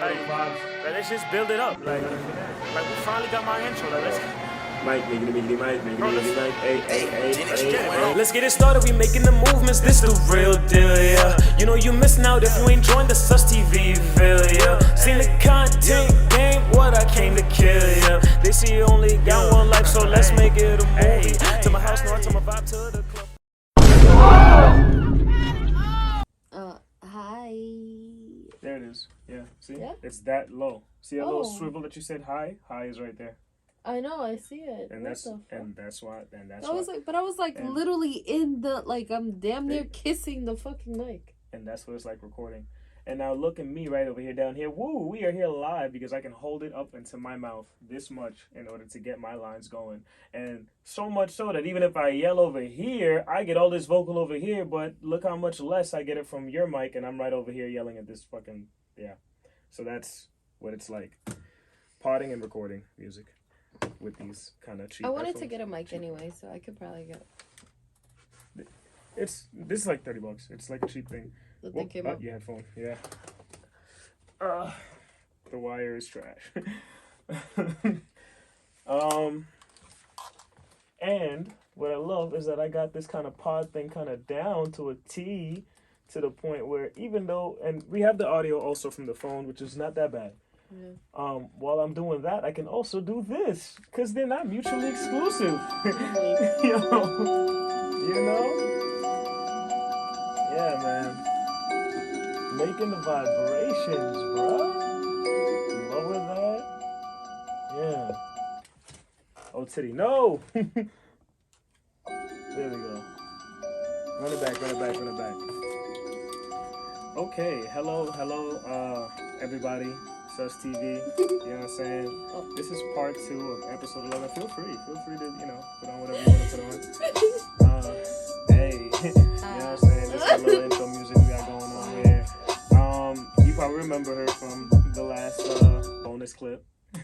let's just build it up. Like we finally got my intro. Like, let's. Mike, hey. Let's get it started, we making the movements, this the real deal, yeah. You know you missing out if you ain't joined the Sustv failure. Seen the content game, what I came to kill, yeah. They see you only got one life, so let's make it a movie. To my house, no, to my vibe, to the club. Hi. There it is. Yeah, see? Yeah? It's that low. See that little swivel that you said hi? Hi is right there. I know, I see it. And that's why. I was literally in the, like, I'm damn near kissing the fucking mic. And that's what it's like recording. And now look at me right over here, down here. Woo, we are here live because I can hold it up into my mouth this much in order to get my lines going. And so much so that even if I yell over here, I get all this vocal over here, but look how much less I get it from your mic, and I'm right over here yelling at this fucking, yeah. So that's what it's like. Podding and recording music with these kind of cheap I wanted headphones. to get a mic anyway, so I could probably get. This is like $30. It's like a cheap thing. The thing came up. Your headphone, yeah. The wire is trash. And what I love is that I got this kind of pod thing kind of down to a T, to the point where even though, and we have the audio also from the phone, which is not that bad. Yeah. While I'm doing that, I can also do this because they're not mutually exclusive. You know? Yeah, man. Making the vibrations, bro. Lower that. Yeah. Oh, titty. No! There we go. Run it back. Okay. Hello, everybody. Sustv, you know what I'm saying? This is part 2 of episode 11. Feel free to, put on whatever you want to put on. Hey, you know what I'm saying? This is a little intro music we got going on here. You probably remember her from the last bonus clip.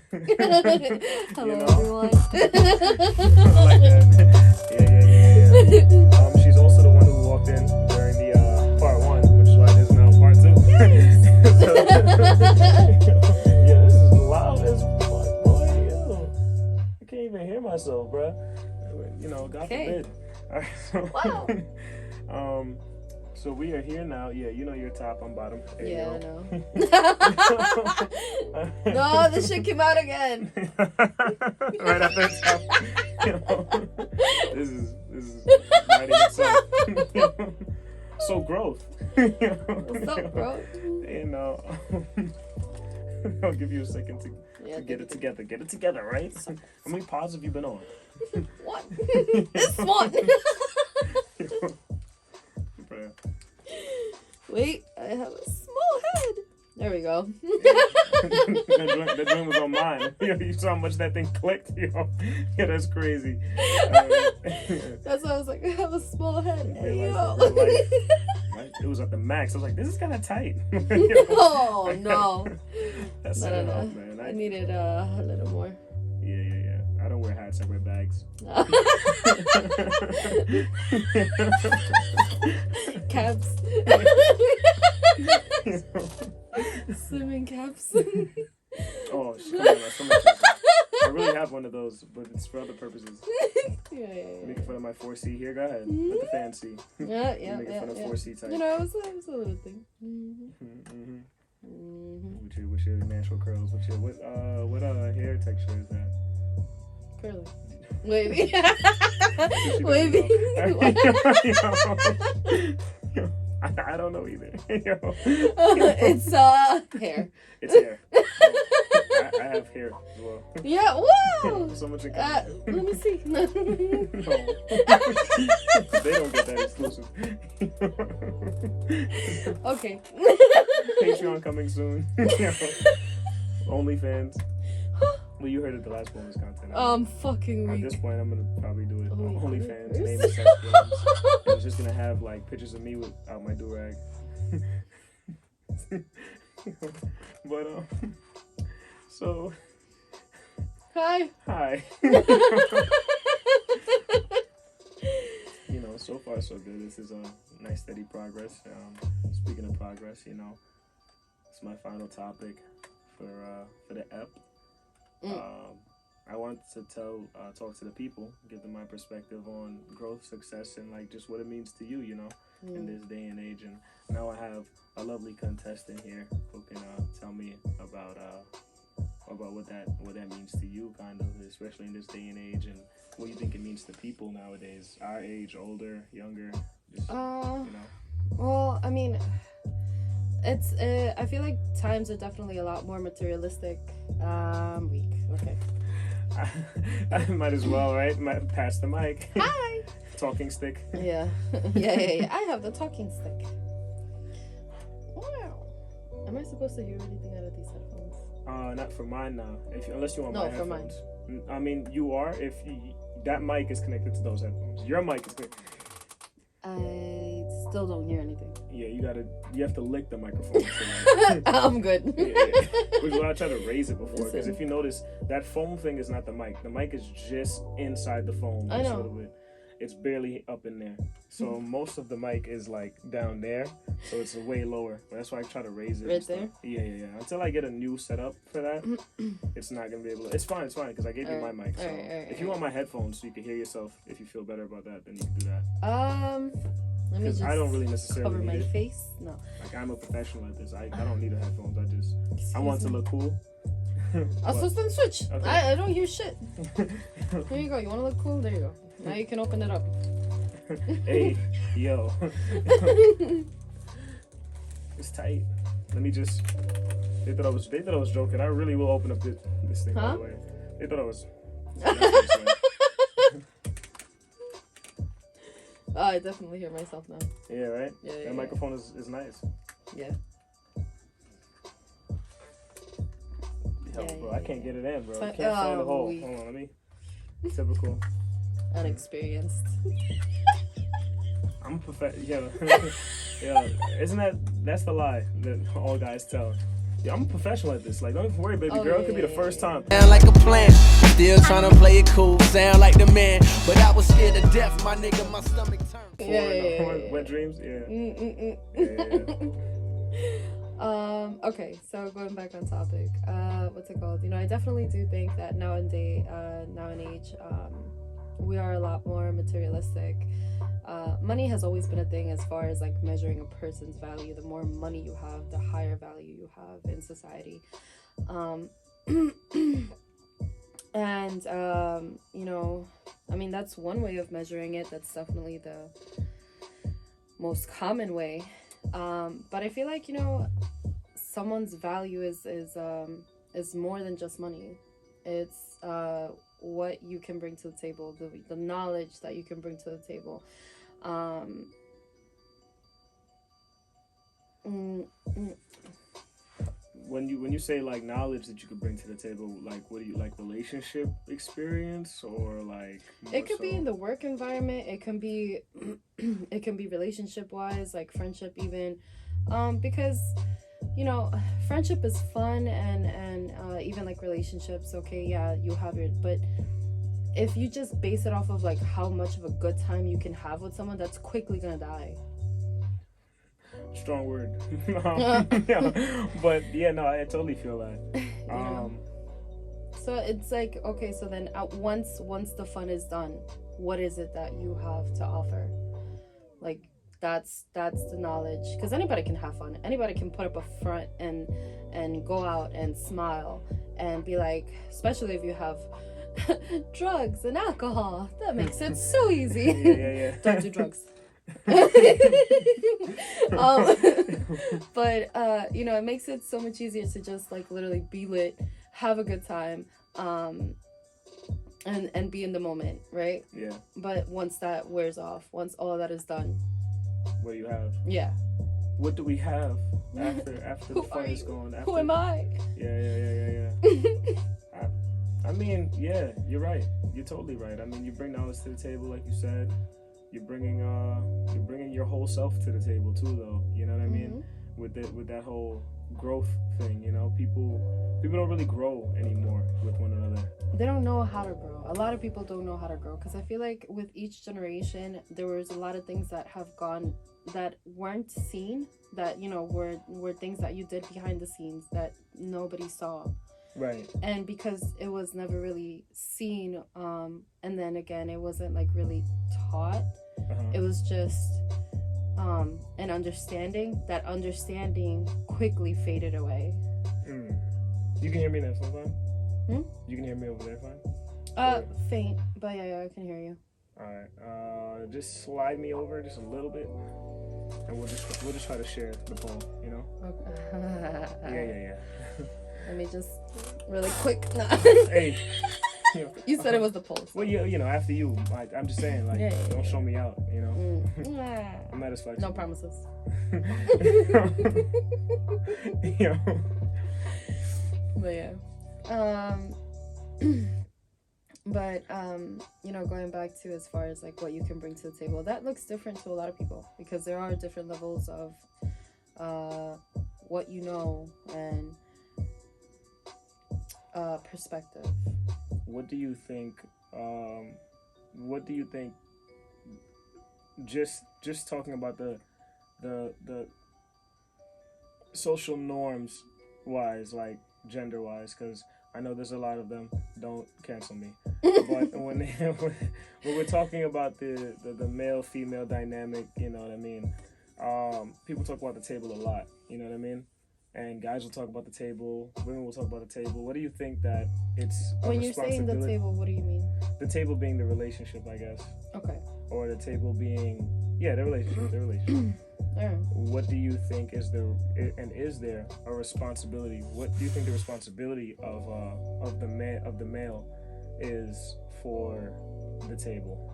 Hello, everyone. I like that. Yeah. She's also the one who walked in during the part 1, which is why this is now part 2. Yeah, this is loud as fuck, boy. Yo. I can't even hear myself, bro. You know, God forbid. All right, so we are here now. Yeah, you know you're top, I'm bottom. Hey, yeah, I know. No, this shit came out again. Right after the top. You know, this is mighty itself. So growth. What's up, bro? You know, I'll give you a second to get it together. Get it together, right? How many pods have you been on? What? This one. Wait, I have a small head. There we go. That joint was on mine. You saw how much that thing clicked, yo. Yeah, that's crazy. That's why I was like, I have a small head. Hey, yo. Right? It was at the max. I was like, this is kind of tight. Oh, no. That's not enough, man. I needed a little more. Yeah. I don't wear hats, I wear bags. Caps. Swimming caps. Oh, shit. I really have one of those, but it's for other purposes. Yeah. Making fun of my 4C here. Go ahead. Let the fans see. Yeah. Making fun of 4C type. You know, it was a little thing. What's your natural curls? What hair texture is that? Curly. Wavy. Wavy. I don't know either. It's hair. It's hair. I have hair as well. Yeah, whoa! So much in common. Let me see. No. They don't get that exclusive. Okay. Patreon coming soon. OnlyFans. Well, you heard it the last bonus content. Fucking weak. At this point, I'm gonna probably do it. OnlyFans, name the sex games. And it's just gonna have like pictures of me without my do-rag. But so. Hi. You know, so far so good. This is a nice steady progress. Speaking of progress, you know, it's my final topic. for the ep. I wanted to talk to the people, give them my perspective on growth, success, and like just what it means to you, in this day and age. And now I have a lovely contestant here who can tell me about what that means to you, kind of, especially in this day and age, and what you think it means to people nowadays, our age, older, younger, just Well, I mean, it's I feel like times are definitely a lot more materialistic. Weak. Okay. I might as well, right? Pass the mic. Hi. Talking stick. Yeah. Yeah. I have the talking stick. Wow. Am I supposed to hear anything out of these headphones? Not for mine now. Unless you want No, my for mine. headphones. I mean, you are if that mic is connected to those headphones. Your mic is connected. I still don't hear anything. Yeah, you have to lick the microphone. I'm good. Which is why I tried to raise it before, because if you notice, that foam thing is not the mic. The mic is just inside the foam. I know. A little bit. It's barely up in there. So most of the mic is like down there, so it's way lower. But that's why I try to raise it. Right there? Yeah. Until I get a new setup for that, it's not gonna be able to. It's fine, because I gave you my mic. So if you want my headphones so you can hear yourself, if you feel better about that, then you can do that. Let me just I don't really necessarily cover my need it. face. No. Like, I'm a professional at this. I don't need the headphones. I want to look cool. So then switch. Okay. I don't hear shit. Here you go. You want to look cool? There you go. Now you can open it up. Hey, yo. It's tight. Let me just. They thought I was joking. I really will open up this thing, by the way. They thought I was. Oh, I definitely hear myself now. Yeah, right? Yeah. That microphone is nice. Yeah. Bro, I can't get it in, bro. I Fi- can't find the hole. we- Hold on, let me. Typical. Unexperienced. I'm a professional. Yeah, that's the lie that all guys tell. Yeah, I'm a professional at this. Like, don't even worry, baby girl. It could be the first time. Sound like a plan, still trying to play it cool. Sound like the man, but I was scared to death. My nigga, my stomach turned. Yeah. Wet dreams. Yeah. Okay, so going back on topic, what's it called? I definitely do think that now and age, we are a lot more materialistic. Money has always been a thing as far as like measuring a person's value. The more money you have, the higher value you have in society. And I mean, that's one way of measuring it. That's definitely the most common way. But I feel like someone's value is more than just money. It's what you can bring to the table, the knowledge that you can bring to the table. When you say like knowledge that you could bring to the table, like what do you like, relationship experience or like? It could be in the work environment. It can be relationship wise, like friendship even, because friendship is fun and even like relationships. Okay, yeah, you have it, but if you just base it off of like how much of a good time you can have with someone, that's quickly gonna die. Strong word. Yeah, but yeah, no, I totally feel that. So it's like, okay, so then once the fun is done, what is it that you have to offer? Like that's the knowledge, because anybody can have fun. Anybody can put up a front and go out and smile and be like, especially if you have drugs and alcohol, that makes it so easy. Yeah. Don't do drugs. But it makes it so much easier to just like literally be lit, have a good time, and be in the moment, right? Yeah. But once that wears off, once all that is done, what do you have? Yeah. What do we have after the fun is gone? Who am I? Yeah. I mean, yeah, you're right. You're totally right. I mean, you bring knowledge to the table, like you said. You're bringing your whole self to the table too, though. You know what I mean? With that whole growth thing, people don't really grow anymore with one another. They don't know how to grow. A lot of people don't know how to grow, because I feel like with each generation there was a lot of things that have gone that weren't seen, that were things that you did behind the scenes that nobody saw. Right. And because it was never really seen, and then again, it wasn't like really taught. It was just an understanding. That understanding quickly faded away. You can hear me now, so fine? You can hear me over there, fine? Faint, but yeah, I can hear you. Alright, just slide me over just a little bit, and we'll just try to share the poll, you know? Okay. Yeah. Let me just really quick. Hey, you said it was the pulse. Well, you know, after you, like, I'm just saying, like, don't show me out, you know? I'm not as flexible. No promises. Yeah. But yeah. But going back to as far as like what you can bring to the table, that looks different to a lot of people because there are different levels of what you know and perspective. What do you think? Just talking about the social norms wise, like gender wise, because I know there's a lot of them. Don't cancel me. But when we're talking about the male female dynamic, you know what I mean? People talk about the table a lot. You know what I mean? And guys will talk about the table, women will talk about the table. What do you think that it's a when you're saying the table, what do you mean? The table being the relationship, I guess. Okay. Or the table being, the relationship. Yeah. What do you think is there a responsibility? What do you think the responsibility of the male is for the table?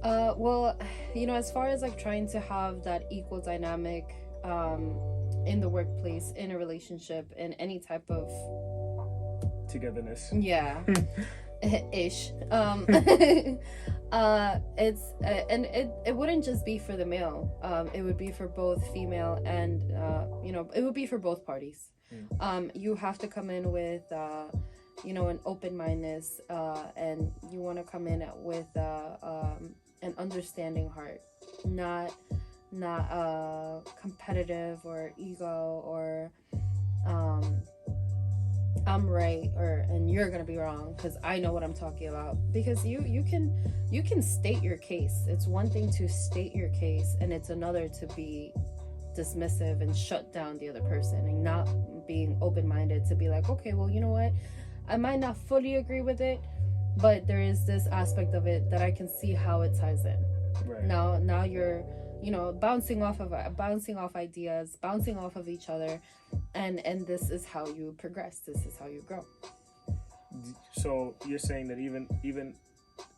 Well, as far as like trying to have that equal dynamic in the workplace, in a relationship, in any type of togetherness. Yeah. Ish. It's and it wouldn't just be for the male. It would be for both female and it would be for both parties. You have to come in with an open-mindedness, and you want to come in with an understanding heart, not competitive or ego or I'm right and you're gonna be wrong because I know what I'm talking about. Because you can state your case. It's one thing to state your case, and it's another to be dismissive and shut down the other person, and not being open-minded to be like, okay, well, you know what, I might not fully agree with it, but there is this aspect of it that I can see how it ties in. Right. Now you're bouncing off ideas, bouncing off of each other, and this is how you progress. This is how you grow. So you're saying that even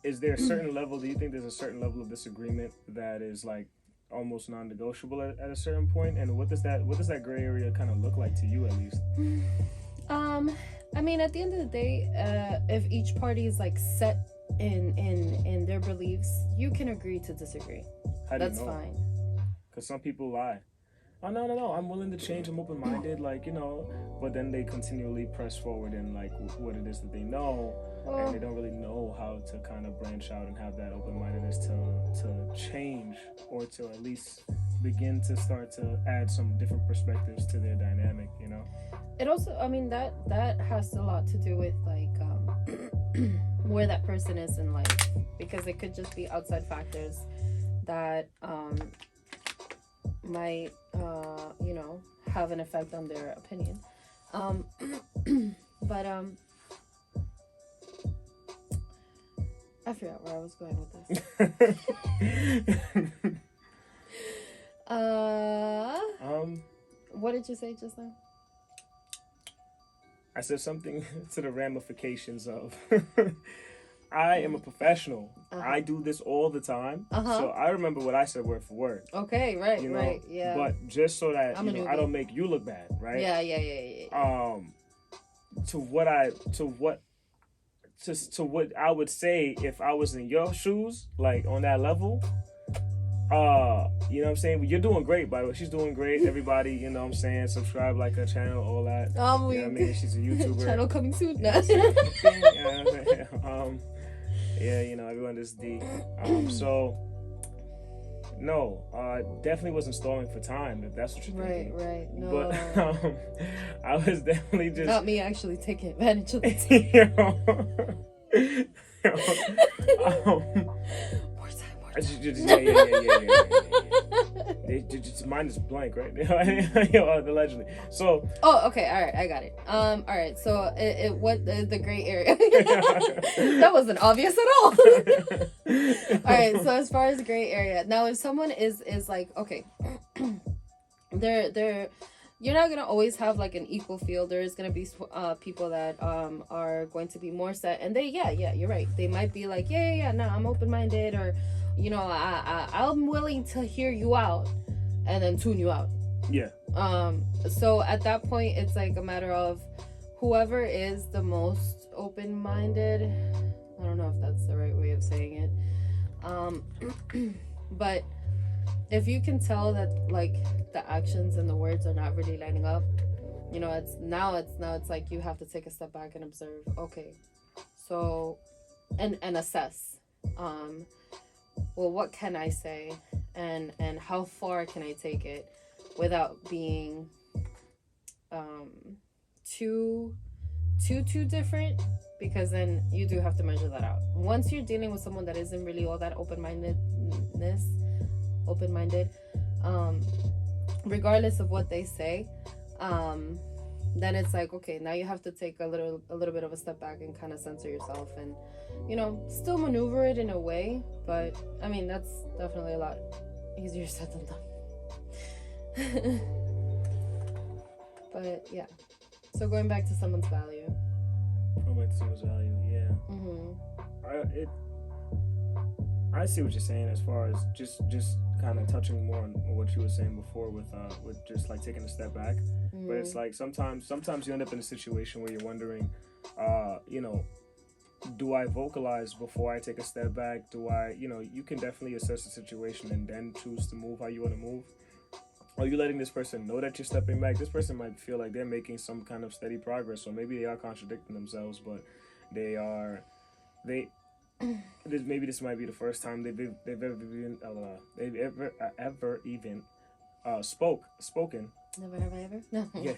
is there a certain level? Do you think there's a certain level of disagreement that is like almost non-negotiable at a certain point? And what does that gray area kind of look like to you, at least? I mean, at the end of the day, if each party is like set in their beliefs, you can agree to disagree. That's fine. Because some people lie. Oh, no, I'm willing to change, I'm open-minded, but then they continually press forward in like what it is that they know, and they don't really know how to kind of branch out and have that open-mindedness to change, or to at least begin to start to add some different perspectives to their dynamic, It also, I mean, that has a lot to do with like where that person is in life, because it could just be outside factors that might have an effect on their opinion, but I forgot where I was going with this. What did you say just now? I said something to the ramifications of I am a professional. I do this all the time. So I remember what I said word for word. Okay, right, right, yeah. But just so that I don't make you look bad, right? Yeah. To what I would say if I was in your shoes, like on that level. You know what I'm saying? You're doing great, by the way. She's doing great. Everybody, you know what I'm saying? Subscribe, like her channel, all that. You know what I mean? She's a YouTuber. Channel coming soon. You know what I'm saying? Everyone is D. So No, definitely wasn't stalling for time, if that's what you're thinking. Right. No. But I was definitely just Not me actually taking advantage of this. More time. Just mine is blank, right? Allegedly. So. Oh, okay. All right, I got it. All right. So, what the gray area? That wasn't obvious at all. All right. So, as far as the gray area, now if someone is like, okay, they're you're not gonna always have like an equal field. There is gonna be people that are going to be more set, and you're right. They might be like, no, I'm open minded, or I'm willing to hear you out, and then tune you out. Yeah. So at that point, it's like a matter of whoever is the most open minded. I don't know if that's the right way of saying it. But if you can tell that like the actions and the words are not really lining up, it's like you have to take a step back and observe. Okay, so and assess. Well, what can I say, and how far can I take it without being too different? Because then you do have to measure that out. Once you're dealing with someone that isn't really all that open-minded, regardless of what they say, then it's like, okay, now you have to take a little bit of a step back and kind of censor yourself, and still maneuver it in a way. But I mean, that's definitely a lot easier said than done. But yeah, so going back to someone's value. Yeah. Mm-hmm. I see what you're saying as far as just kind of touching more on what you were saying before with just like taking a step back. Mm-hmm. But it's like sometimes you end up in a situation where you're wondering, do I vocalize before I take a step back? Do I, you can definitely assess the situation and then choose to move how you want to move. Are you letting this person know that you're stepping back? This person might feel like they're making some kind of steady progress, or maybe they are contradicting themselves, but maybe this might be the first time they've ever even spoken. Never have I ever? No. Yes.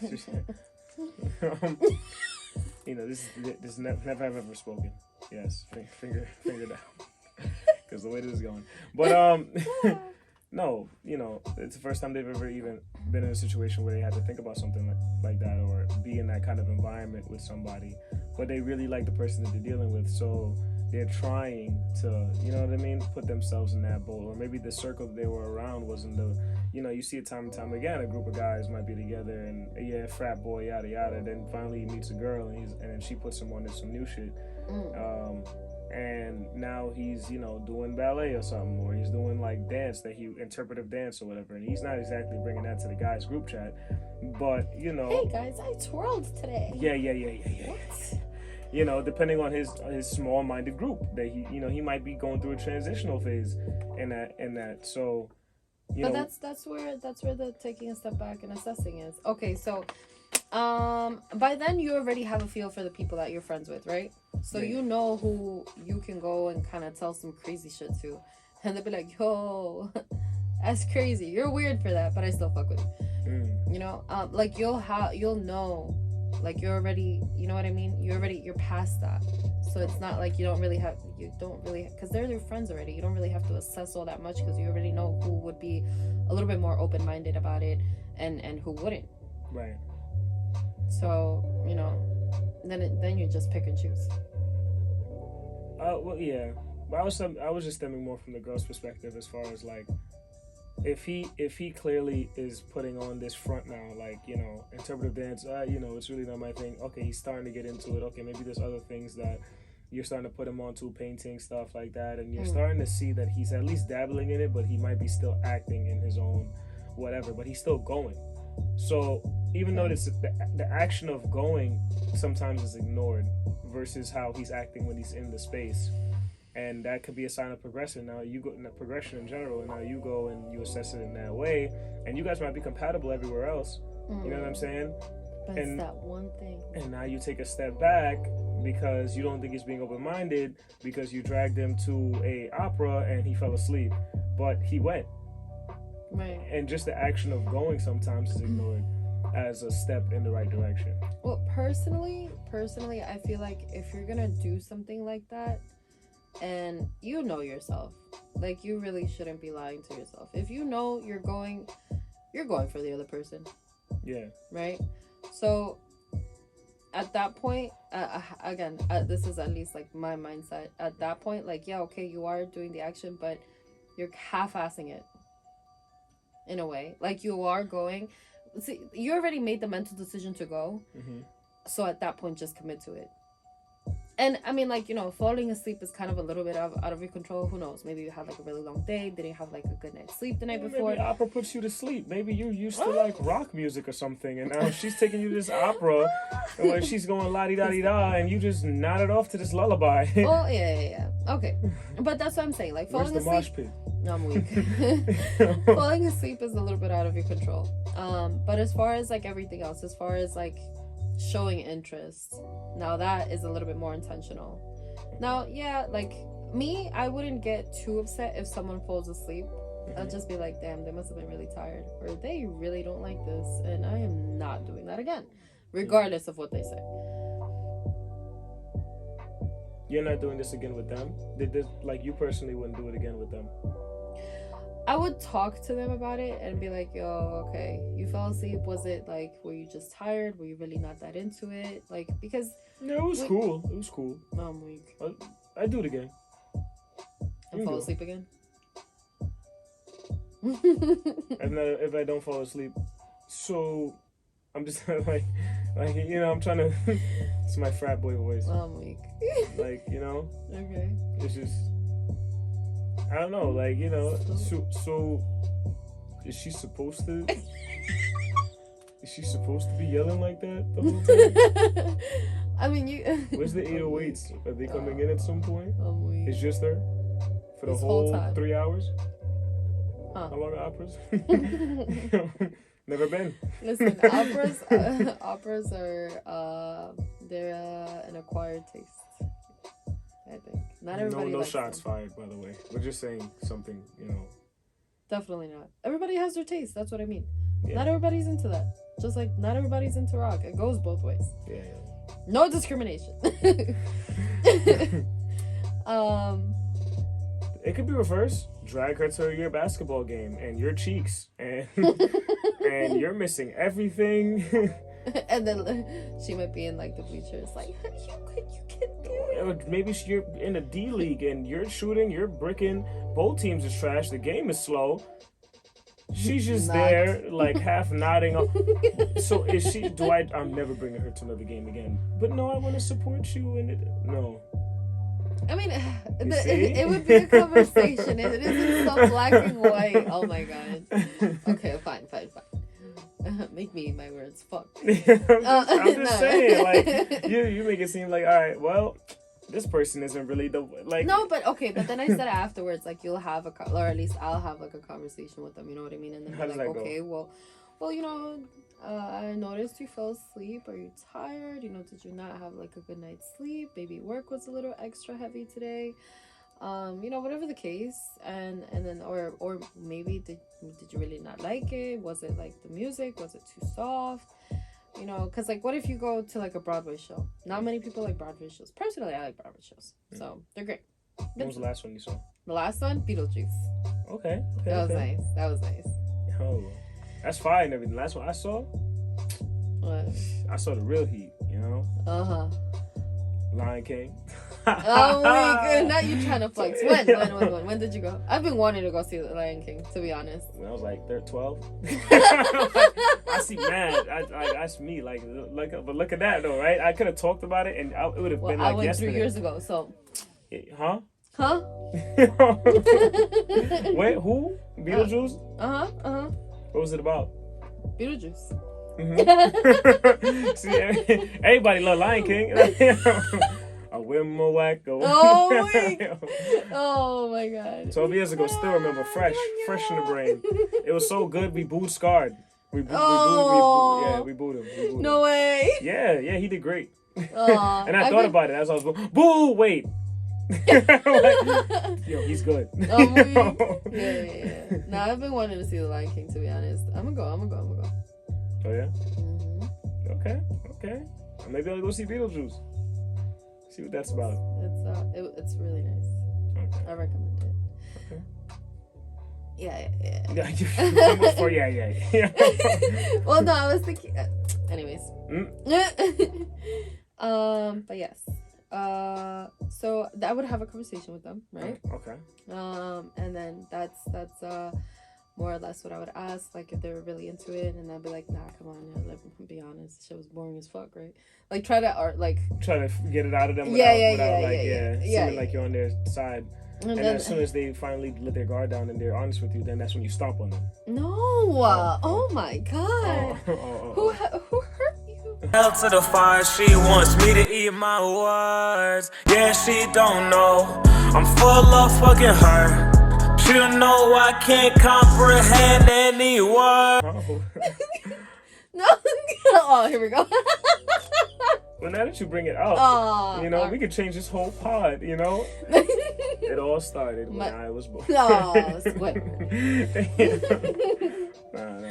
This is never have ever spoken. Yes, finger down, because the way this is going. But no, it's the first time they've ever even been in a situation where they had to think about something like that, or be in that kind of environment with somebody. But they really like the person that they're dealing with, so they're trying to, put themselves in that boat. Or maybe the circle that they were around wasn't the, you see it time and time again. A group of guys might be together and frat boy, yada yada. Then finally he meets a girl and then she puts him on to some new shit. And now he's, doing ballet or something, or he's doing like interpretive dance or whatever. And he's not exactly bringing that to the guys' group chat, but Hey guys, I twirled today. Yeah. What? Depending on his small-minded group, that he might be going through a transitional phase in that. So, But that's where the taking a step back and assessing is. Okay, so by then you already have a feel for the people that you're friends with, right? So you know who you can go and kind of tell some crazy shit to, and they'll be like, yo, that's crazy, you're weird for that, but I still fuck with you. Like you'll know, like you're already, you know what I mean, you're past that. So it's not like you don't really because they're your friends already. You don't really have to assess all that much, because you already know who would be a little bit more open-minded about it and who wouldn't. Right. So, then you just pick and choose. Well, yeah. But I was just stemming more from the girl's perspective, as far as like, if he clearly is putting on this front now, like, interpretive dance, it's really not my thing. Okay, he's starting to get into it. Okay, maybe there's other things that you're starting to put him onto, painting, stuff like that, and you're starting to see that he's at least dabbling in it, but he might be still acting in his own whatever, but he's still going. So even though the action of going sometimes is ignored versus how he's acting when he's in the space, and that could be a sign of progression. Now you go in the progression in general, and now you go and you assess it in that way, and you guys might be compatible everywhere else. You know what I'm saying? But it's that one thing. And now you take a step back because you don't think he's being open-minded, because you dragged him to a opera and he fell asleep, but he went. Right. And just the action of going sometimes is ignored as a step in the right direction. Well, personally, I feel like if you're gonna do something like that, and you know yourself, like you really shouldn't be lying to yourself. If you know you're going for the other person. Yeah. Right. So at that point, again, this is at least like my mindset. At that point, like, yeah, okay, you are doing the action, but you're half-assing it in a way. Like you are going. See, you already made the mental decision to go. Mm-hmm. So at that point, just commit to it. And I mean, like, you know, falling asleep is kind of a little bit out of your control. Who knows? Maybe you had like a really long day, didn't have like a good night's sleep the night before. Maybe opera puts you to sleep. Maybe you used to like rock music or something, and now she's taking you to this opera, and when she's going la di da di da, and you just nodded off to this lullaby. Oh yeah. Okay, but that's what I'm saying. Like falling Where's the asleep. mosh pit? I'm weak. Falling asleep is a little bit out of your control. But as far as like everything else, as far as like showing interest, now that is a little bit more intentional. Now, yeah, like me, I wouldn't get too upset if someone falls asleep. I'll just be like, damn, they must have been really tired, or they really don't like this, and I am not doing that again, regardless of what they say. You're not doing this again with them? Did this, like, you personally wouldn't do it again with them? I would talk to them about it and be like, yo, okay, you fell asleep. Was it like, were you just tired? Were you really not that into it? Like, because... Yeah, it was cool. It was cool. I'm weak. I'd do it again. And fall asleep again? If I don't fall asleep. So, I'm just like, you know, I'm trying to... It's my frat boy voice. I'm weak. Like, you know? Okay. It's just... I don't know, like, you know, so is she supposed to be yelling like that the whole time? I mean, you... Where's the 808s? Are they coming in at some point? I'm weak. It's just her? For the This whole time. 3 hours? Huh. How long are operas? Never been. Listen, operas are, they're an acquired taste. I think not everybody. No likes shots them. fired, by the way. We're just saying something, you know. Definitely not. Everybody has their taste. That's what I mean. Yeah. Not everybody's into that. Just like not everybody's into rock. It goes both ways. Yeah. No discrimination. It could be reversed. Drag her to your basketball game and your cheeks and and you're missing everything. And then she might be in like the bleachers, like you can do it. Or maybe you're in a D league and you're shooting, you're bricking. Both teams is trash. The game is slow. She's just there, like half nodding. So is she? I'm never bringing her to another game again. But no, I want to support you in it. No. I mean, it would be a conversation. It isn't so black and white. Oh my god. Okay, fine. Make me eat my words. Fuck. I'm just saying, like you make it seem like, all right, well, this person isn't really the like. No, but okay, but then I said afterwards, like you'll have or at least I'll have like a conversation with them. You know what I mean? And then How be does like, that go? okay, well, you know, I noticed you fell asleep. Are you tired? You know, did you not have like a good night's sleep? Maybe work was a little extra heavy today. You know, whatever the case, and then or maybe did you really not like it? Was it like the music? Was it too soft? You know, because like, what if you go to like a Broadway show? Not many people like Broadway shows. Personally, I like Broadway shows, so they're great. What was the last one you saw? The last one, Beetlejuice. Okay. That was nice. Oh, that's fine and everything. Last one I saw, What? I saw the real heat. You know, Lion King. Oh my god, now you trying to flex. When did you go? I've been wanting to go see The Lion King, to be honest. When I was like 12. I see, man, that's me. Like, but look at that though, right? I could have talked about it, and it would have been like I went yesterday. 3 years ago, so. Huh? Wait, who? Beetlejuice? What was it about? Beetlejuice. Mm-hmm. See, everybody love Lion King. A whimmer whack. Oh my god. 12 years ago, still remember, fresh in the brain. It was so good, we booed Scarred. We booed him. No way. Yeah, he did great. Aw, And I thought about it as I was boo, wait. Like, yo, he's good. Yeah. Nah, I've been wanting to see The Lion King, to be honest. I'm gonna go. Oh yeah. Mm-hmm. Okay. Maybe I'll go see Beetlejuice. See what that's about. It's really nice. Okay. I recommend it. Okay. Yeah. Yeah. Well, no, I was thinking. Anyways. Mm. But yes. So I would have a conversation with them, right? Okay. And then that's more or less what I would ask, like if they were really into it, and I'd be like, nah, come on, like, be honest, the shit was boring as fuck, right? Like try to get it out of them yeah, seeming like you're on their side. And then, as soon as they finally let their guard down and they're honest with you, then that's when you stomp on them. No, oh my god, who hurt you? Hell to the fire, she wants me to eat my words. Yeah, she don't know I'm full of fucking her. She don't know I can't comprehend any word. No. Oh, here we go. Well, now that you bring it up, we could change this whole pod, It all started when I was born. Oh, swear. Nah.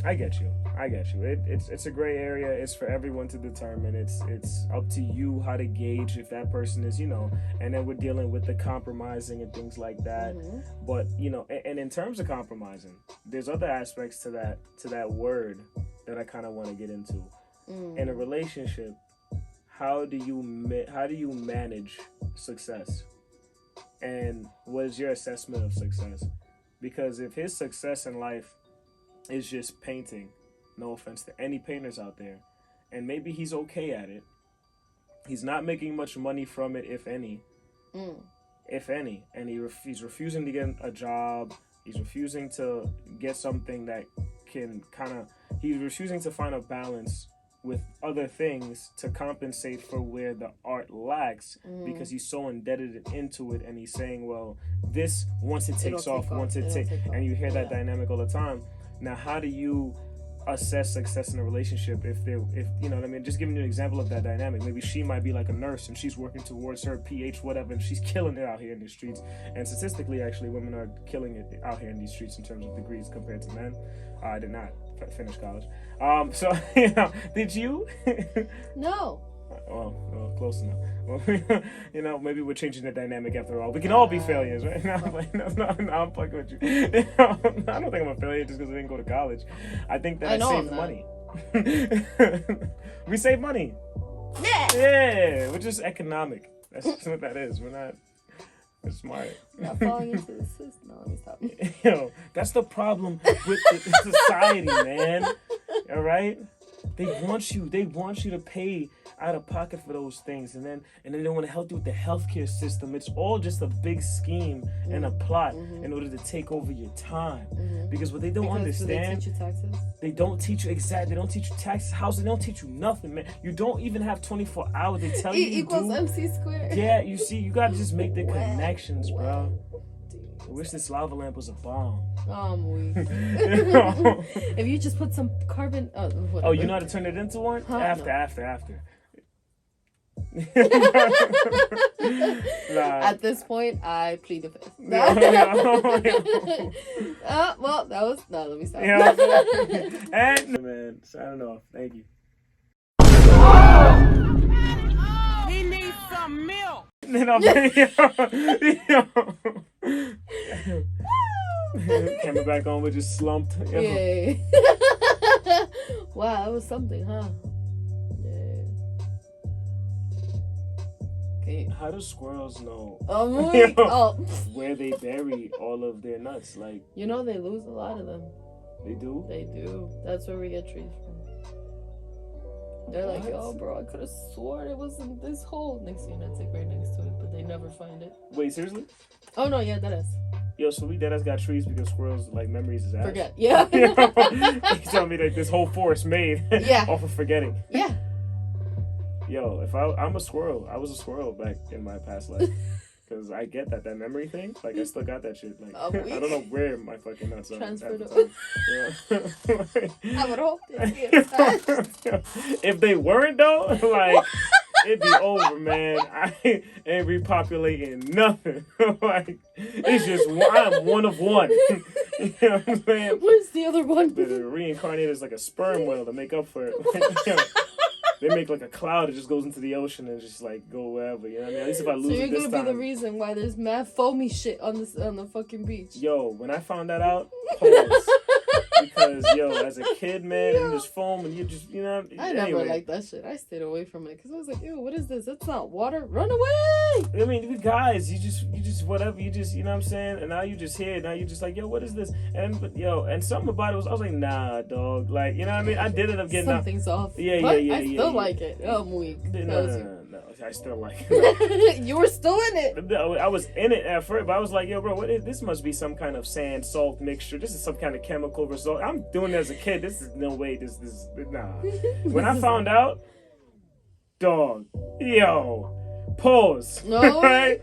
I get you. It's a gray area. It's for everyone to determine. It's up to you how to gauge if that person is, and then we're dealing with the compromising and things like that. Mm-hmm. But, and in terms of compromising, there's other aspects to that word that I kind of want to get into. In a relationship, how do you manage success? And what is your assessment of success? Because if his success in life is just painting, no offense to any painters out there, and maybe he's okay at it, he's not making much money from it, if any, and he's refusing to get a job, he's refusing to get something that can he's refusing to find a balance with other things to compensate for where the art lacks, because he's so indebted into it, and he's saying, well, this, once it takes off, and you hear that dynamic all the time. Now, how do you assess success in a relationship if you know what I mean? Just giving you an example of that dynamic. Maybe she might be like a nurse and she's working towards her PH whatever, and she's killing it out here in the streets. And statistically, actually, women are killing it out here in these streets in terms of degrees compared to men. I did not finish college. So did you? No. Well, close enough. Well, maybe we're changing the dynamic after all. We can all be failures, right? No, I'm fucking with you. I don't think I'm a failure just because I didn't go to college. I think that I saved money. We save money. Yeah, we're just economic. That's what that is. We're smart. Not falling into the system. No, let me stop. Yo, that's the problem with the society, man. All right? They want you to pay out of pocket for those things, and then they want to help you with the healthcare system. It's all just a big scheme and a plot in order to take over your time. Because what they don't understand, do they teach you taxes? They don't teach you exactly. They don't teach you taxes, housing. They don't teach you nothing, man. You don't even have 24 hours. They tell you equals MC squared. Yeah, you see, you gotta just make the connections, bro. I wish this lava lamp was a bomb. Oh, I'm weak. If you just put some carbon... Oh, you know how to turn it into one? Huh? After. At this point, I plead the fifth. No. Well, that was... No, let me stop. And, man, signing off. Thank you. He needs some milk. Camera back on, we're just slumped. Yeah. Wow, that was something, huh? Yeah. Okay. How do squirrels know where they bury all of their nuts? Like, they lose a lot of them. They do? They do. That's where we get trees from. They're like, yo, bro, I could have sworn it was in this hole. Next thing it's like right next to it, but they never find it. Wait, seriously? Oh no, yeah, that is. Yo, so we deadass got trees because squirrels like memories is ass. Forget. Yeah. You telling me that this whole forest made off of forgetting. Yeah. Yo, if I'm a squirrel, I was a squirrel back in my past life. Because I get that memory thing. Like, I still got that shit. Like, I don't know where my fucking nuts are. Transferred over. I would hope that. If they weren't, though, like, it'd be over, man. I ain't repopulating nothing. Like, it's just I'm one of one. You know what I'm saying? Where's the other one? The reincarnated is like a sperm whale to make up for it. They make like a cloud that just goes into the ocean and just like go wherever. You know what I mean? At least if I lose So you're it this gonna time. be the reason why there's mad foamy shit on the fucking beach. Yo, when I found that out, pause. Because, yo, as a kid, man, and just foam, and you just, you know. I anyway. never liked that shit. I stayed away from it because I was like, ew, what is this? That's not water. Run away! I mean, we guys, you just whatever, you just, you know what I'm saying? And now you just here, now you just like, yo, what is this? And something about it was, I was like, nah, dog. Like, you know what I mean? I did end up getting out. Something's off. Yeah, but yeah, I yeah, still yeah. like it. I'm weak. No, I still like it. You were still in it. No, I was in it at first, but I was like, yo, bro, this must be some kind of sand, salt mixture. This is some kind of chemical result. I'm doing it as a kid. This is no way. This nah. When I found out, dog, yo, pause. No. Right?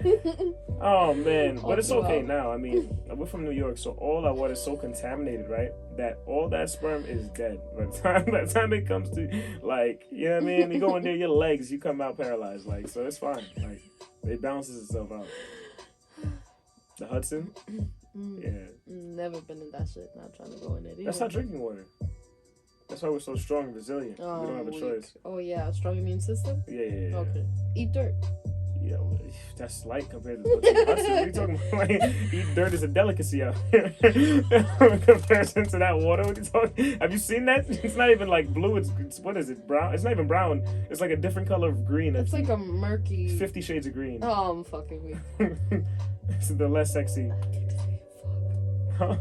Oh, man. But it's Also, okay now. I mean, we're from New York, so all our water is so contaminated, right? That all that sperm is dead. By the time it comes to, like, you know what I mean? You go in there, your legs, you come out paralyzed. Like, so it's fine. Like, it balances itself out. The Hudson? Yeah. Never been in that shit. Not trying to go in it either. That's not drinking water. That's why we're so strong and resilient. We don't have a weak. choice. Oh yeah, strong immune system. Yeah. Okay. Eat dirt. Yeah, well, that's light compared to what's in Hudson. What are you talking about? Like, eat dirt is a delicacy out here. In comparison to that water, what are you talking? Have you seen that? It's not even like blue. It's what is it? Brown? It's not even brown. It's like a different color of green. It's like a murky. 50 shades of green. Oh, I'm fucking weak. It's the less sexy. Huh?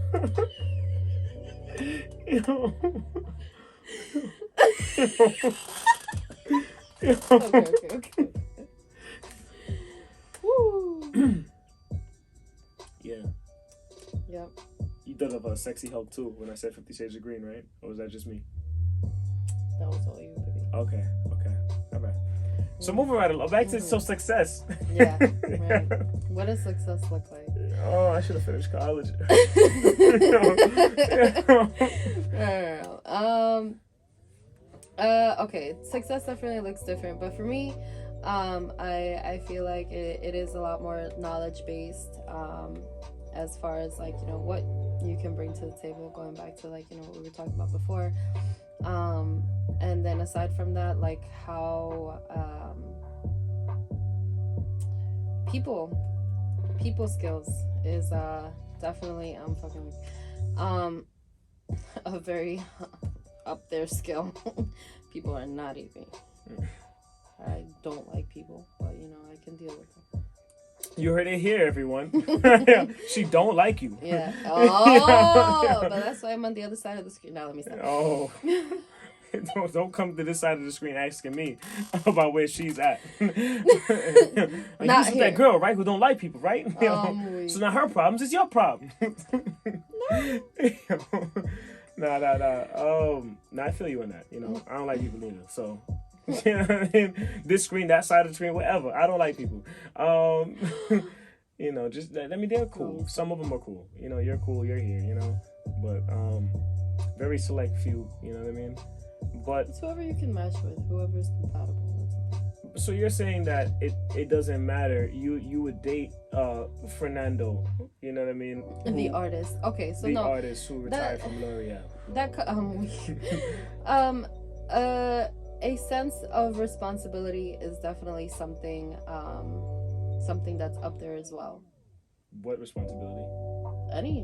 Yo. Okay. Woo. Yeah. Yep. You thought of a sexy Hulk too when I said 50 Shades of Green, right? Or was that just me? That was all you, baby. Okay. All right. So moving right along, back to success. Yeah. Right. What does success look like? Oh, I should have finished college. Okay, success definitely looks different, but for me, I feel like it is a lot more knowledge based, as far as like, you know, what you can bring to the table, going back to like, you know, what we were talking about before, and then aside from that, like how people skills is definitely a very up there skill. People are not easy. I don't like people, but you know, I can deal with them. You heard it here, everyone. She don't like you. Yeah. Oh, but that's why I'm on the other side of the screen. Now let me stop. Oh. Don't come to this side of the screen asking me about where she's at. Like, Not this is here. that girl, right, who don't like people, right? So not her problems, it's your problem. No, I feel you on that. You know, I don't like people either. So, you know what I mean? This screen, that side of the screen, whatever. I don't like people. You know, just they're cool. Some of them are cool. You know, you're cool. You're here. You know, but very select few. You know what I mean? But It's whoever you can match with, whoever's compatible. so you're saying that it doesn't matter. You would date Fernando. You know what I mean? The artist. Okay, so the no. artist who retired from L'Oreal. A sense of responsibility is definitely something that's up there as well. What responsibility?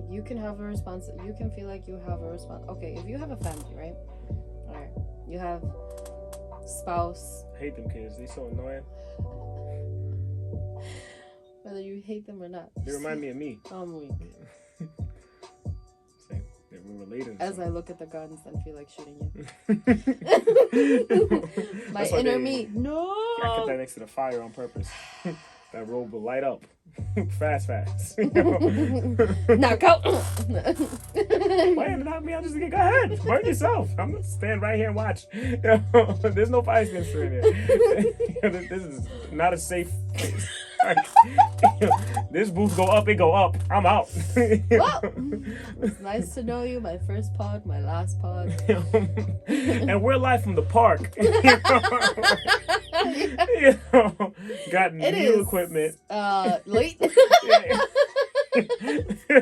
You can have a you can feel like you have a okay, if you have a family, right? All right, you have spouse. I hate them kids. They so annoying. Whether you hate them or not. They remind me of me. I'm weak. Same. We're related. As I look at the guns and feel like shooting you. My That's why inner me. No. I kept that next to the fire on purpose. That robe will light up. fast. Knock out. Wait, not me. I'm just gonna go ahead. Burn yourself. I'm gonna stand right here and watch. There's no fire extinguisher in here. This is not a safe place. This booth go up, it go up. I'm out. Well, it's nice to know you. My first pod, my last pod. And we're live from the park. Got new equipment. Late.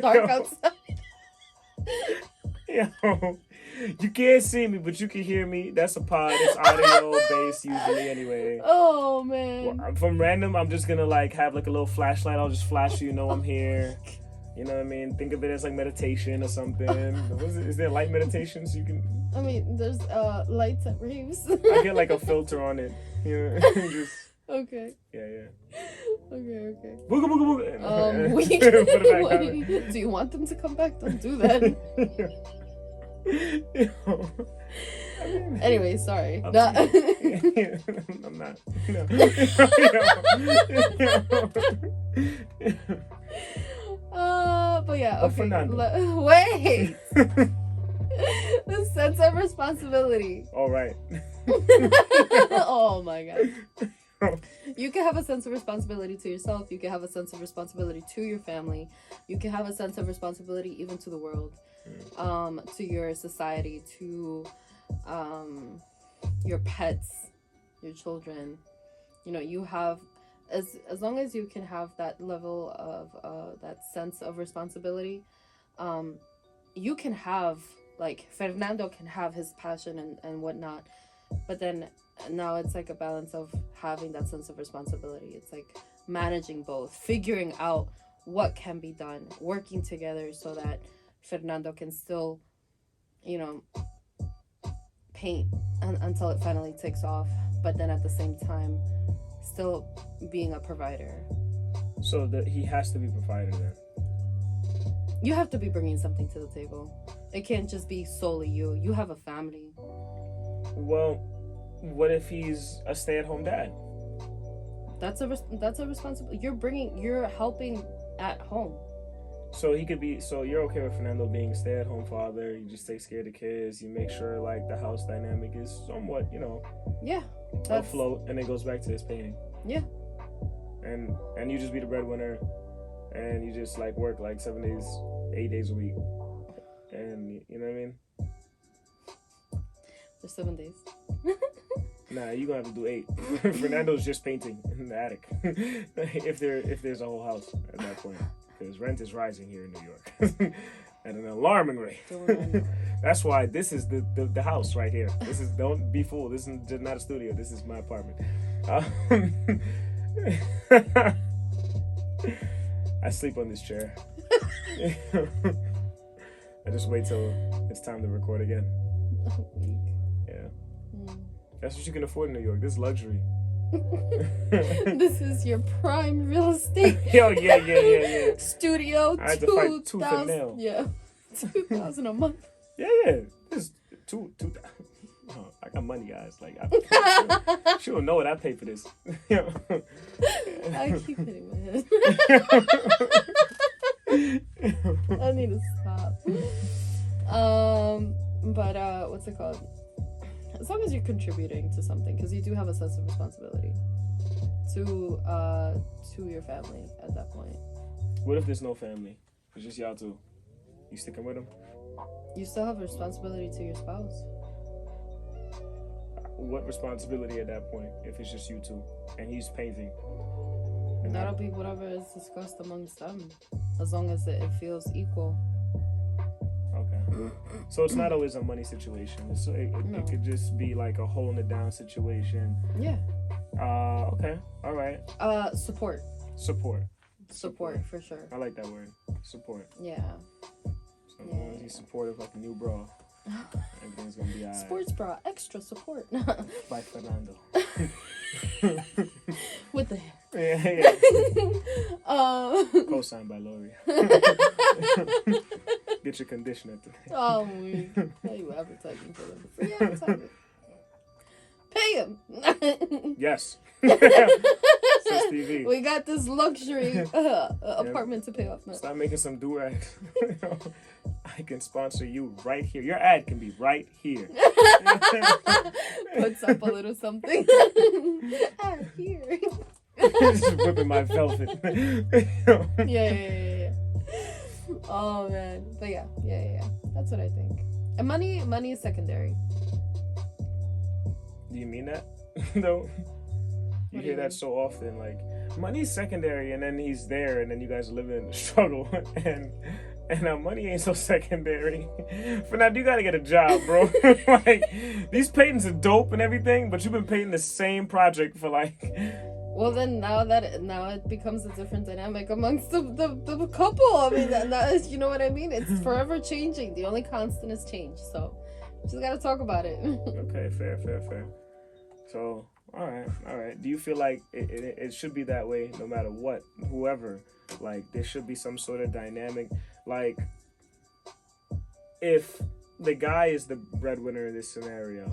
Dark outside. You can't see me, but you can hear me. That's a pod. It's audio based usually anyway. Oh man. Well, from random, I'm just gonna like have like a little flashlight. I'll just flash you know I'm here. You know what I mean? Think of it as like meditation or something. Is there light meditation so you can? I mean, there's lights at raves. I get like a filter on it. You know, just. Okay. Yeah. Okay. Booga booga booga. Put it back on. Do you want them to come back? Don't do that. Anyway, sorry. I'm not. But yeah. Okay. Wait. The sense of responsibility. All right. Oh my god. You can have a sense of responsibility to yourself. You can have a sense of responsibility to your family. You can have a sense of responsibility even to the world, to your society, to your pets, your children. You know, you have as long as you can have that level of that sense of responsibility, you can have, like, Fernando can have his passion and whatnot, but then now it's like a balance of having that sense of responsibility. It's like managing both, figuring out what can be done, working together so that Fernando can still, you know, paint until it finally takes off, but then at the same time still being a provider. So that he has to be provider then. You have to be bringing something to the table. It can't just be solely you. You have a family. Well, what if he's a stay-at-home dad? That's a responsibility. You're helping at home. So he could be. So you're okay with Fernando being stay-at-home father? You just take care of the kids. You make sure like the house dynamic is somewhat, you know, afloat, and it goes back to his painting. Yeah. And you just be the breadwinner, and you just like work like 7 days, 8 days a week, and you know what I mean. For 7 days. Nah, you gonna have to do 8. Fernando's just painting in the attic. if there's a whole house at that point, because rent is rising here in New York at an alarming rate. That's why this is the house right here. This is, don't be fooled. This is just not a studio. This is my apartment. I sleep on this chair. I just wait till it's time to record again. Yeah. That's what you can afford in New York. This is luxury. This is your prime real estate. Yo, yeah. Studio. I had to fight tooth and nail. Yeah, $2,000 a month. Yeah. This is two. Oh, I got money, guys. Like, she don't know what I pay for this. I keep hitting my head. I need to stop. But what's it called? As long as you're contributing to something, because you do have a sense of responsibility to your family at that point. What if there's no family? It's just y'all two. You sticking with them? You still have a responsibility to your spouse. What responsibility at that point if it's just you two and he's painting? That'll be whatever is discussed amongst them, as long as it feels equal. Okay. So it's not always a money situation. It could just be like a holding it down situation. Yeah. Okay. All right. Support for sure. I like that word. Support. Yeah. So as long as he's supportive like a new bra, everything's gonna be alright. Sports bra, extra support. By Fernando. With the hair. Yeah. Co-signed by Lori. Get your conditioner today. Oh, how you advertising for them? Free advertising. Pay him. Yes. Sustv. We got this luxury apartment to pay off now. Stop making some do-rags. I can sponsor you right here. Your ad can be right here. Puts up a little something. Here. Just whipping my velvet. Yeah. Oh man, but yeah. That's what I think. And money is secondary. Do you mean that? No. What You do hear you that mean? so often, like money's secondary, and then he's there, and then you guys are living in the struggle, and now money ain't so secondary. For now, you gotta get a job, bro. Like these patents are dope and everything, but you've been painting the same project for like. Well, then now it becomes a different dynamic amongst the couple. I mean, that is, you know what I mean? It's forever changing. The only constant is change. So, just gotta talk about it. Okay, fair. So, all right. Do you feel like it should be that way no matter what, whoever? Like there should be some sort of dynamic. Like if the guy is the breadwinner in this scenario,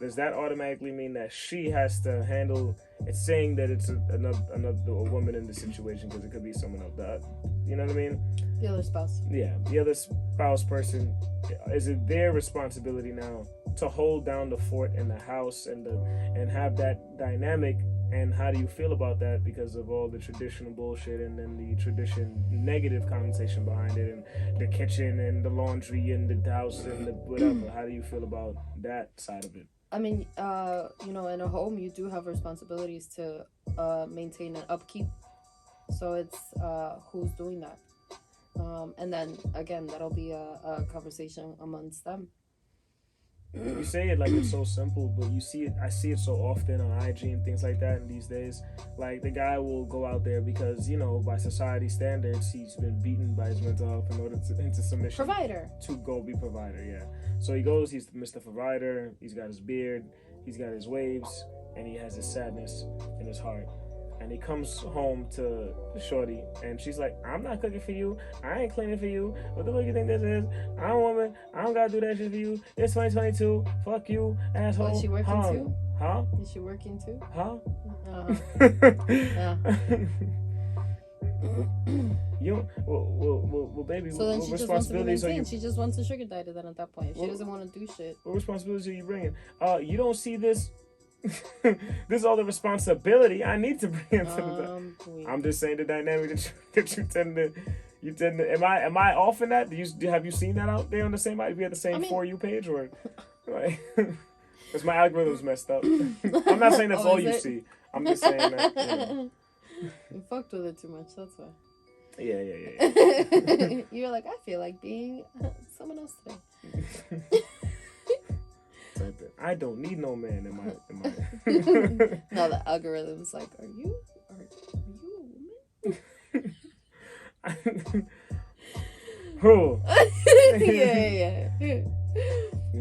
does that automatically mean that she has to handle? It's saying that it's a woman in the situation because it could be someone else. You know what I mean? The other spouse. Yeah, the other spouse person. Is it their responsibility now to hold down the fort in the house and have that dynamic? And how do you feel about that because of all the traditional bullshit and then the tradition negative connotation behind it and the kitchen and the laundry and the house and the whatever? How do you feel about that side of it? I mean, in a home, you do have responsibilities to maintain and upkeep. So it's who's doing that. And then, again, that'll be a conversation amongst them. You say it like it's so simple, but you see it. I see it so often on IG and things like that. And these days, like the guy will go out there because by society standards, he's been beaten by his mental health in order to into submission. Provider. To go be provider, yeah. So he goes. He's Mr. Provider. He's got his beard. He's got his waves, and he has his sadness in his heart. And he comes home to Shorty, and she's like, I'm not cooking for you. I ain't cleaning for you. What the fuck you think this is? I'm a woman. I don't gotta do that shit for you. It's 2022. Fuck you, asshole. Is she working too? Huh? Is she working too? Huh? Yeah. You well, baby. So then what she just wants to be responsibilities are you? maintained. She just wants a sugar daddy then at that point. If she doesn't want to do shit. What responsibilities are you bringing? You don't see this. This is all the responsibility I need to bring into the. I'm just saying the dynamic that you tend to. Am I off in that? Have you seen that out there on the same? We had the same For You page or, right? Because my algorithm's messed up. I'm not saying that's all you see. I'm just saying that. You fucked with it too much. That's why. Yeah. You're like, I feel like being someone else today. I don't need no man in my. Now the algorithm's like, are you a woman? Who? Yeah. You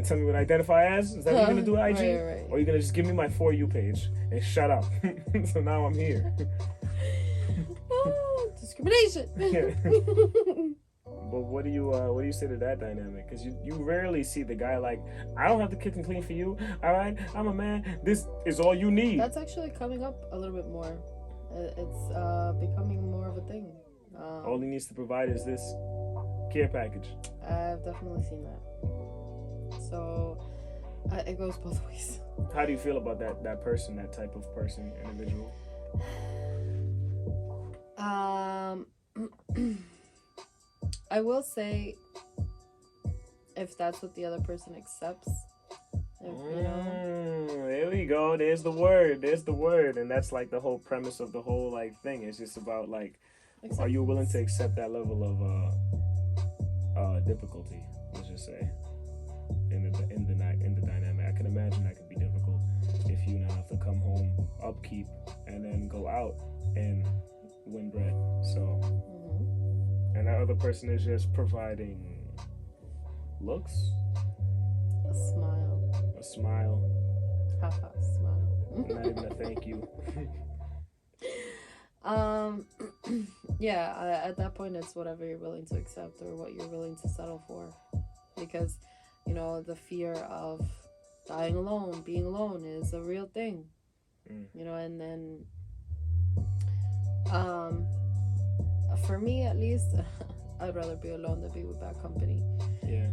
tell me what I identify as? Is that what you're gonna do at IG? Right. Or are you gonna just give me my For You page and shut up? So now I'm here. Oh, discrimination. But what do you say to that dynamic? Because you rarely see the guy like, I don't have to cook and clean for you. All right, I'm a man. This is all you need. That's actually coming up a little bit more. It's becoming more of a thing. All he needs to provide is this care package. I've definitely seen that. So it goes both ways. How do you feel about that person, that type of person, individual? I will say, if that's what the other person accepts, there we go. There's the word, and that's like the whole premise of the whole like thing. It's just about like, are you willing to accept that level of difficulty? Let's just say in the dynamic. I can imagine that could be difficult if you now have to come home, upkeep, and then go out and win bread. So. And that other person is just providing looks? A smile. Half-half smile. Not even a thank you. Yeah, at that point it's whatever you're willing to accept or what you're willing to settle for. Because, the fear of dying alone, being alone is a real thing. And then for me, at least, I'd rather be alone than be with bad company. Yeah.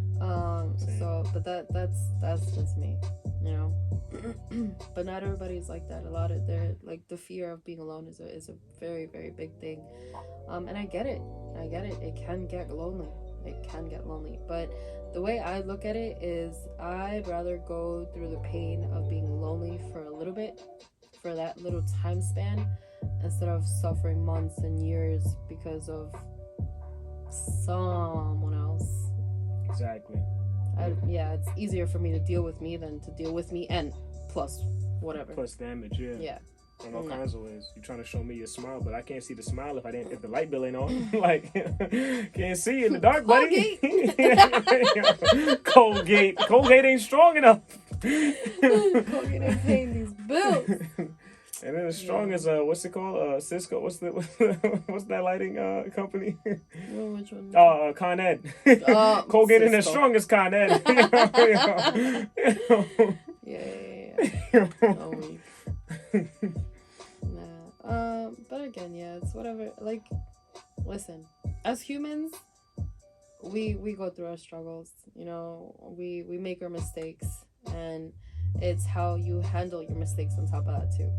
So, but that's just me. you know. But not everybody's like that. A lot of their, like, the fear of being alone is a very, very big thing. And I get it. It can get lonely. But the way I look at it is, I'd rather go through the pain of being lonely for a little bit, for that little time span, instead of suffering months and years because of someone else. Exactly. It's easier for me to deal with me than to deal with me and plus whatever. Plus damage, yeah. Yeah. In all kinds of ways. You're trying to show me your smile, but I can't see the smile if the light bill ain't on. Like, can't see you in the dark, buddy. Colgate ain't strong enough. Colgate ain't paying these bills. And then as strong as what's it called? Cisco. What's that lighting company? Which one? Con Ed. Colgate ain't as strong as Con Ed. Yeah. But again, yeah, it's whatever. Like, listen, as humans, we go through our struggles. You know, we make our mistakes, and it's how you handle your mistakes on top of that too.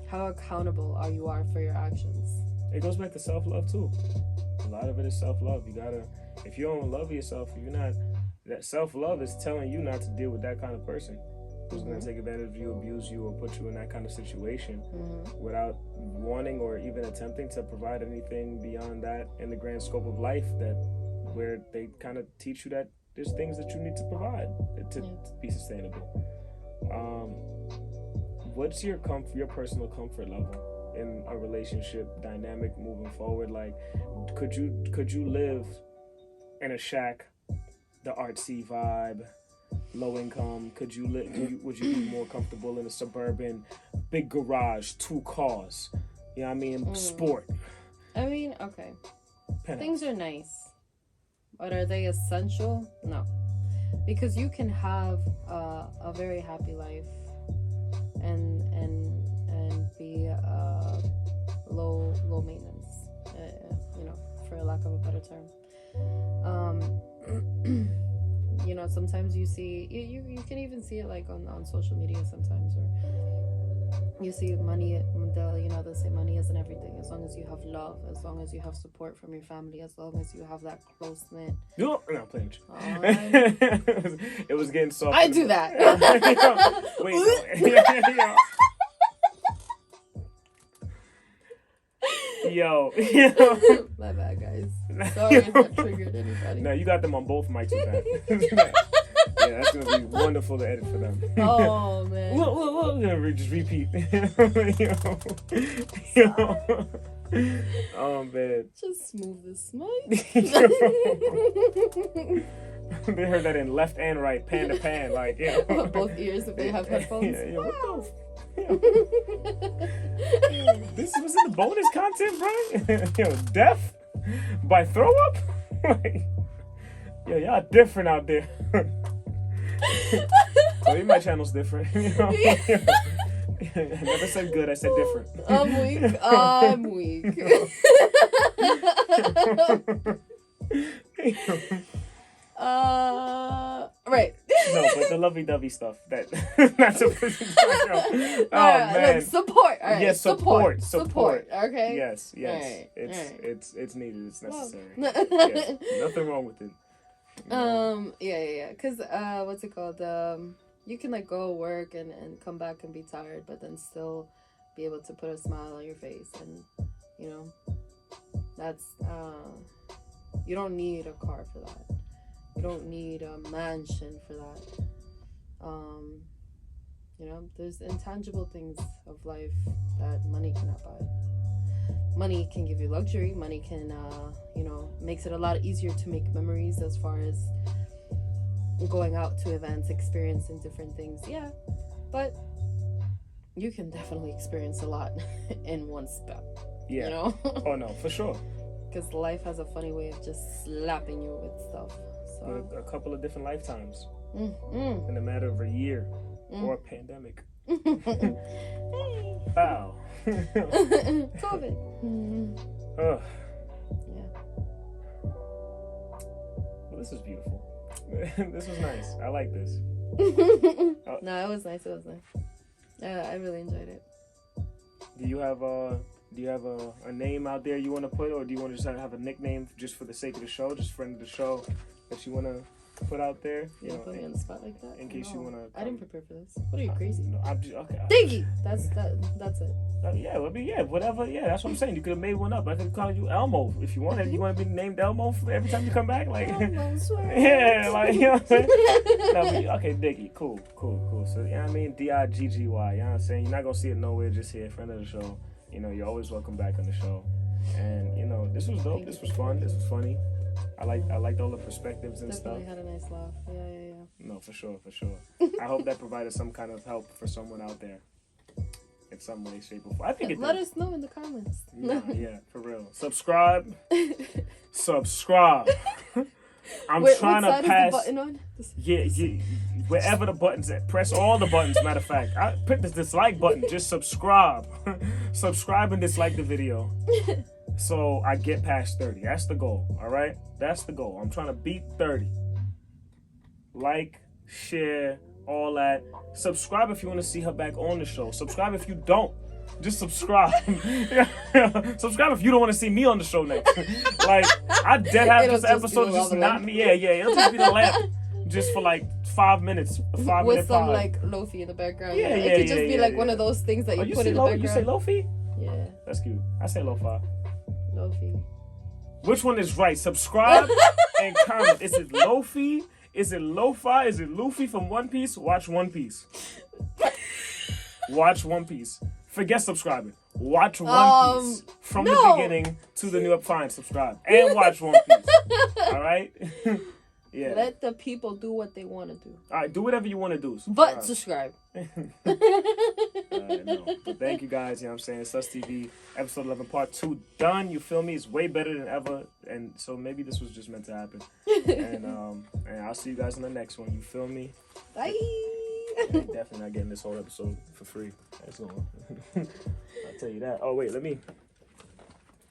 How accountable you are for your actions. It goes back to self-love too. A lot of it is self-love. You gotta, if you don't love yourself, if you're not, that self-love is telling you not to deal with that kind of person who's going to take advantage of you, abuse you, or put you in that kind of situation without wanting or even attempting to provide anything beyond that in the grand scope of life, that where they kind of teach you that there's things that you need to provide to be sustainable. What's your personal comfort level in a relationship dynamic moving forward? Like, could you live in a shack, the artsy vibe, low income? Would you be more comfortable in a suburban, big garage, 2 cars? You know what I mean? Sport. I mean, okay. Penthouse. Things are nice, but are they essential? No, because you can have a very happy life and be low maintenance, you know, for lack of a better term. You know, sometimes you see, you can even see it like on social media sometimes, or you see money, they say money isn't everything. As long as you have love, as long as you have support from your family, as long as you have that close-knit. No, playing. It was getting soft. I do that. Wait, no. Yo. My bad, guys. Sorry if I triggered anybody. No, you got them on both mics with that. Yeah, that's gonna be wonderful to edit for them. Oh man. We're gonna just repeat. Yo. Oh man. Just move this mic. They heard that in left and right, pan to pan, like both ears if they have headphones. Yeah, what the? This was in the bonus content, bro. Death by throw up. Like, y'all different out there. Maybe my channel's different. You know? I never said good. I said different. I'm weak. Right. No, but the lovey-dovey stuff. That's a Oh man. Look, support. All right. Yes, support. Okay. Yes. Right. It's needed. It's necessary. Well. Yes. Nothing wrong with it. Yeah. Cause what's it called? You can like go work and come back and be tired, but then still be able to put a smile on your face, and you know, that's you don't need a car for that. You don't need a mansion for that. You know, there's intangible things of life that money cannot buy. Money can give you luxury. Money can, you know, makes it a lot easier to make memories as far as going out to events, experiencing different things. Yeah, but you can definitely experience a lot in one spell. Yeah. You know? Oh, no, for sure. Because life has a funny way of just slapping you with stuff. So. A couple of different lifetimes in a matter of a year or a pandemic. Wow. COVID. Ugh. Yeah. Well, this is beautiful. This was nice. I like this. No, it was nice. It was nice. I really enjoyed it. Do you have a name out there you want to put, or do you want to just have a nickname just for the sake of the show, just friend of the show that you want to put out there? You know, put me on the spot like that. In case you want to. I didn't prepare for this. What are you, crazy? No, I'm just okay. Diggy. That's it. Yeah, whatever. Yeah, that's what I'm saying. You could have made one up. I could call you Elmo if you wanted. You want to be named Elmo for every time you come back, like. Yeah, like you know what I'm saying. No, okay, Diggy, cool. So you know what I mean, Diggy. You know what I'm saying. You're not gonna see it nowhere. Just here, friend of the show. You know, you're always welcome back on the show. And you know, this was dope. This was fun. This was funny. I liked all the perspectives and Definitely stuff. had a nice laugh. Yeah. No, for sure. I hope that provided some kind of help for someone out there. In some way, shape, or form. I think it Let did. us know in the comments. Yeah, for real. Subscribe. I'm Wait, trying what side to pass. is the button on? Yeah, wherever the buttons at, press all the buttons. Matter of fact, I put the dislike button. Just subscribe, subscribe and dislike the video, so I get past 30. That's the goal. All right, that's the goal. I'm trying to beat 30. Like, share, all that. Subscribe if you want to see her back on the show. Subscribe if you don't. Just subscribe. Subscribe if you don't want to see me on the show next. Like, I dead have this episode just not me. Yeah. It'll just be the lamp. Just for like 5 minutes. A 5 minute with some pod. like lofi in the background. Yeah, It could just be like one of those things that you put in the background. You say lofi? Yeah. That's cute. I say lo-fi. Lofi. Which one is right? Subscribe and comment. Is it lofi? Is it lo-fi? Is it Luffy from One Piece? Watch One Piece. Watch One Piece. Forget subscribing. Watch One Piece from the beginning to the new up. Fine, subscribe and watch One Piece. All right. Yeah. Let the people do what they want to do. All right, do whatever you want to do. But subscribe. No. But thank you guys. You know what I'm saying? Sustv episode 11 part 2 done. You feel me? It's way better than ever. And so maybe this was just meant to happen. And I'll see you guys in the next one. You feel me? Bye. Definitely not getting this whole episode for free. That's all. I'll tell you that. Oh wait, let me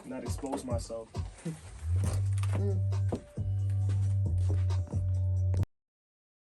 not expose myself.